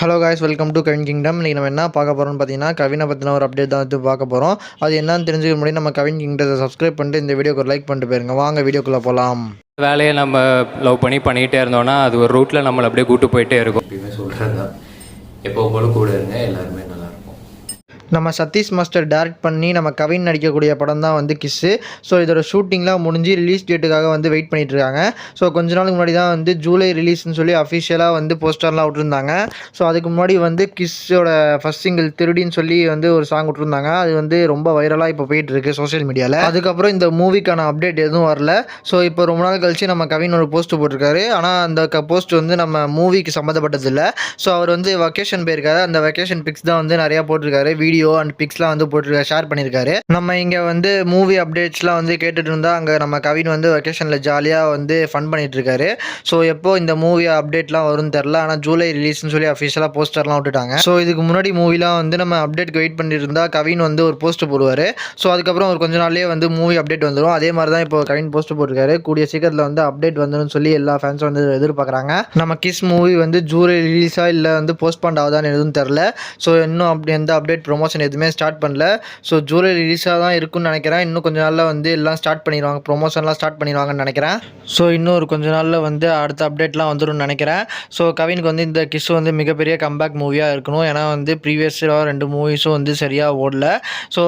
Hello guys, welcome to Kavin kingdom. இன்றைக்கி நம்ம என்ன பார்க்க போகிறோம்னு பார்த்தீங்கன்னா, கவினை பற்றின ஒரு அப்டேட் தான் வந்து பார்க்க போகிறோம். அது என்னன்னு தெரிஞ்சுக்க முடியும். நம்ம கவின் கிங்டத்தை சப்ஸ்கிரைப் பண்ணிட்டு இந்த வீடியோக்கு ஒரு லைக் பண்ணிட்டு போயிருங்க. வாங்க வீடியோக்குள்ளே போகலாம். வேலையை நம்ம லவ் பண்ணிகிட்டே இருந்தோம்னா அது ஒரு ரூட்டில் நம்மளை அப்படியே கூட்டு போயிட்டே இருக்கும். எப்பயுமே சொல்கிறது தான், எப்போ போலும் கூட இருங்க, எல்லாருமே நல்லாயிருக்கும். நம்ம சதீஷ் மாஸ்டர் டைரக்ட் பண்ணி நம்ம கவின் நடிக்கக்கூடிய படம் தான் வந்து கிஸ்ஸு. ஸோ இதோட ஷூட்டிங்லாம் முடிஞ்சு ரிலீஸ் டேட்டுக்காக வந்து வெயிட் பண்ணிட்டு இருக்காங்க. ஸோ கொஞ்ச நாளுக்கு முன்னாடி தான் வந்து ஜூலை ரிலீஸ்னு சொல்லி அஃபிஷியலாக வந்து போஸ்டர்லாம் விட்டுருந்தாங்க. ஸோ அதுக்கு முன்னாடி வந்து கிஸ்ஸோட ஃபர்ஸ்ட் சிங்கிள் திருடின்னு சொல்லி வந்து ஒரு சாங் விட்டுருந்தாங்க. அது வந்து ரொம்ப வைரலாக இப்போ போயிட்டு இருக்கு சோஷியல் மீடியாவில். அதுக்கப்புறம் இந்த மூவிக்கான அப்டேட் எதுவும் வரல. ஸோ இப்போ ரொம்ப நாள் கழிச்சு நம்ம கவின் ஒரு போஸ்ட் போட்டிருக்காரு. ஆனால் அந்த போஸ்ட் வந்து நம்ம மூவிக்கு சம்மந்தப்பட்டது இல்லை. ஸோ அவர் வந்து வெக்கேஷன் போயிருக்காரு. அந்த வெக்கேஷன் பிக்ஸ் தான் வந்து நிறையா போட்டிருக்காரு. வீடியோ அண்ட் பிக்ஸ்லாம் வந்து போட்டு ஷேர் பண்ணியிருக்காரு. நம்ம இங்கே வந்து மூவி அப்டேட்ஸ்லாம் வந்து கேட்டுட்டு இருந்தால் அங்கே நம்ம கவின் வந்து வெக்கேஷனில் ஜாலியாக வந்து ஃபன் பண்ணிட்டு இருக்காரு. ஸோ எப்போ இந்த மூவி அப்டேட்லாம் வரும்னு தெரில. ஆனால் ஜூலை ரிலீஸ்னு சொல்லி அஃபிஷியலாக போஸ்டர்லாம் விட்டுட்டாங்க. ஸோ இதுக்கு முன்னாடி மூவிலாம் வந்து நம்ம அப்டேட்க்கு வெயிட் பண்ணிட்டு இருந்தால் கவின் வந்து ஒரு போஸ்ட் போடுவார். ஸோ அதுக்கப்புறம் ஒரு கொஞ்ச நாள்லேயே வந்து மூவி அப்டேட் வந்துடும். அதே மாதிரி தான் இப்போ கவின் போஸ்ட் போட்டிருக்காரு. கூடிய சீக்கிரத்தில் வந்து அப்டேட் வந்துடும் சொல்லி எல்லா ஃபேன்ஸும் வந்து எதிர்பார்க்குறாங்க. நம்ம கிஸ் மூவி வந்து ஜூலை ரிலீஸாக இல்லை வந்து போஸ்ட்பாண்ட் ஆகுதான்னு எதுவும் தெரில. ஸோ இன்னும் அப்படி எந்த அப்டேட் ப்ரொமோஷன் எதுவுமே ஸ்டார்ட் பண்ணல. ஸோ ஜூலை ரிலீஸாக தான் இருக்குன்னு நினைக்கிறேன். இன்னும் கொஞ்ச நாளில் வந்து எல்லாம் ஸ்டார்ட் பண்ணிடுவாங்க, ப்ரொமோஷன்லாம் ஸ்டார்ட் பண்ணிடுவாங்கன்னு நினைக்கிறேன். ஸோ இன்னும் ஒரு கொஞ்ச நாளில் வந்து அடுத்த அப்டேட்லாம் வந்துடும் நினைக்கிறேன். ஸோ கவினுக்கு வந்து இந்த கிஸ் வந்து மிகப்பெரிய கம்பேக் மூவியாக இருக்கணும். ஏன்னா வந்து ப்ரீவியஸாக 2 மூவிஸும் வந்து சரியாக ஓடல. ஸோ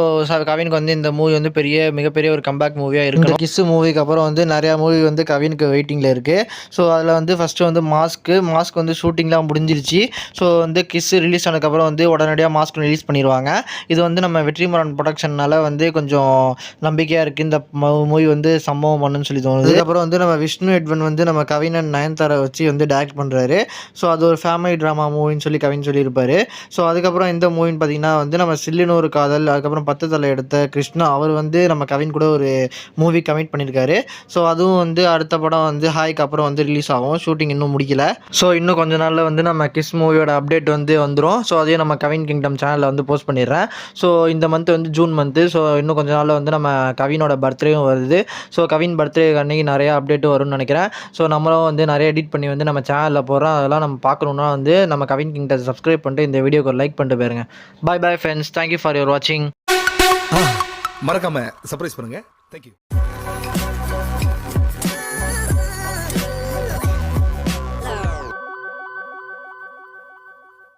கவினுக்கு வந்து இந்த மூவி வந்து மிகப்பெரிய ஒரு கம்பேக் மூவியாக இருக்குது. இந்த கிஸ் மூவிக்கு அப்புறம் வந்து நிறையா மூவி வந்து கவினுக்கு வெயிட்டிங்கில் இருக்குது. ஸோ அதில் வந்து ஃபஸ்ட்டு வந்து மாஸ்க் வந்து ஷூட்டிங்லாம் முடிஞ்சிருச்சு. ஸோ வந்து கிஸ் ரிலீஸ் ஆனதுக்கப்புறம் வந்து உடனடியாக மாஸ்க் ரிலீஸ் பண்ணிடுவாங்க. இது வந்து நம்ம வெற்றிமாறன் ப்ரொடக்ஷன்னால வந்து கொஞ்சம் நம்பிக்கையாக இருக்குது. இந்த மூவி வந்து சம்பவம் பண்ணுன்னு சொல்லி தோணுது. அதுக்கப்புறம் வந்து நம்ம விஷ்ணு எட்வன் வந்து நம்ம கவின் அண்ட் நயன்தாரா வச்சு வந்து டைரக்ட் பண்ணுறாரு. ஸோ அது ஒரு ஃபேமிலி ட்ராமா மூவின்னு சொல்லி கவின் சொல்லியிருப்பார். ஸோ அதுக்கப்புறம் இந்த மூவின்னு பார்த்தீங்கன்னா வந்து நம்ம சில்லுன்னு ஒரு காதல், அதுக்கப்புறம் 10 தலை எடுத்த கிருஷ்ணா அவர் வந்து நம்ம கவின் கூட ஒரு மூவி கமிட் பண்ணியிருக்காரு. ஸோ அதுவும் வந்து அடுத்த படம் வந்து ஹாய்க்கு அப்புறம் வந்து ரிலீஸ் ஆகும். ஷூட்டிங் இன்னும் முடிக்கல. ஸோ இன்னும் கொஞ்ச நாளில் வந்து நம்ம கிஸ் மூவியோட அப்டேட் வந்து வந்துடும். ஸோ அதையும் நம்ம கவின் கிங்டம் சேனலில் வந்து போஸ்ட் பண்ணிடுறேன். ஸோ இந்த மந்த் வந்து ஜூன் மந்த்து. ஸோ இன்னும் கொஞ்ச நாளில் வந்து நம்ம கவினோட பர்த்டேவும் வருது. ஸோ கவின் பர்த்டே அன்றைக்கி நிறையா அப்டேட்டும் வரும்னு நினைக்கிறேன். ஸோ நம்மளும் வந்து நிறைய எடிட் பண்ணி வந்து நம்ம சேனலில் போடுறோம். அதெல்லாம் நம்ம பார்க்கணுன்னா வந்து நம்ம கவின் கிங்டத்தை சப்ஸ்கிரைப் பண்ணிட்டு இந்த வீடியோக்கு ஒரு லைக் பண்ணிட்டு போயிருங்க. Bye friends, thank you for your வாட்சிங். மறக்காம சர்ப்ரைஸ் பண்ணுங்க. தேங்க்யூ.